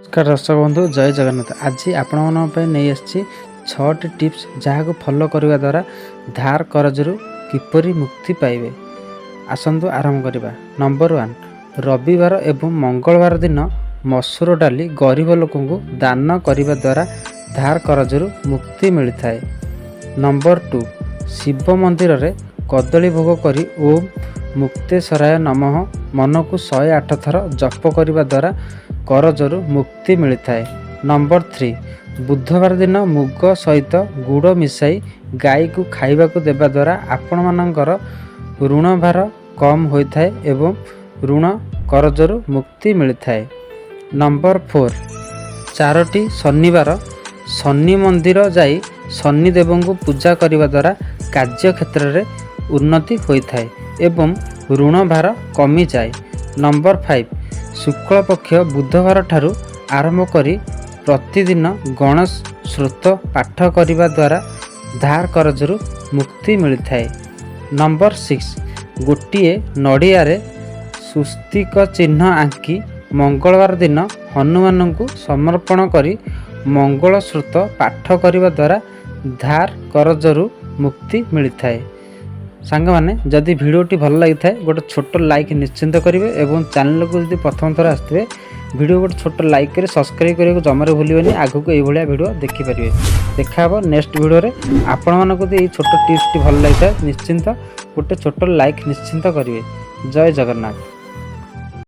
नमस्कार दर्शक बंधु जय जगन्नाथ। आज आपण नहीं आसी 6टी टिप्स जहाँ फॉलो करने द्वारा धार करजरू किपरि मुक्ति पाइबे। आसंतु आरंभ करवा। नंबर 1, रविवार एवं मंगलवार दिन मसूर डाली गरीब लोक दान करने द्वारा धार करजरू मुक्ति मिलता है। नंबर 2, शिव मंदिर रे कदली भोग करी ओम मुक्तेश्वराय नमः मन को 108 थर जप करने द्वारा करजरू मुक्ति मिलता है। नंबर 3, बुधवार दिन मुग सहित गुड़ मिसाई गाई को खाइबा को देवा द्वारा आपण मानकर ऋण भार कम होता है एवं ऋण करजरू मुक्ति मिलता है। नंबर 4, 4टी शनिवार शनि मंदिर जाई शनि देव को पूजा करने द्वारा कार्य क्षेत्र में उन्नति होता है एवं ऋण भार कमी जाए। नंबर 5, शुक्ल पक्ष बुधवार ठारू आरंभ करी प्रतिदिन गणेश श्रोत पाठ करने द्वारा धार करजरू मुक्ति मिलता है। नंबर 6, गोटिए नड़िया सुस्तिक चिन्ह आंकी मंगलवार दिन हनुमान को समर्पण करी मंगल श्रोत पाठ करने द्वारा धार करजरू मुक्ति मिलता है। सांग मैंने जदि भिडटी भल लगी था गोटे छोट लाइक निश्चिंत करेंगे एवं चैनल को जब प्रथम थर आसते वीडियो गोटे छोट लाइक कर सब्सक्राइब करने को जमार भूलिए। आगू को यह वीडियो देखिपारे। देखा नेक्स्ट वीडियो रे आपण मानक ये छोट टिप्स भल लगी था निश्चिंत गोटे छोट लाइक निश्चिंत करेंगे। जय जगन्नाथ।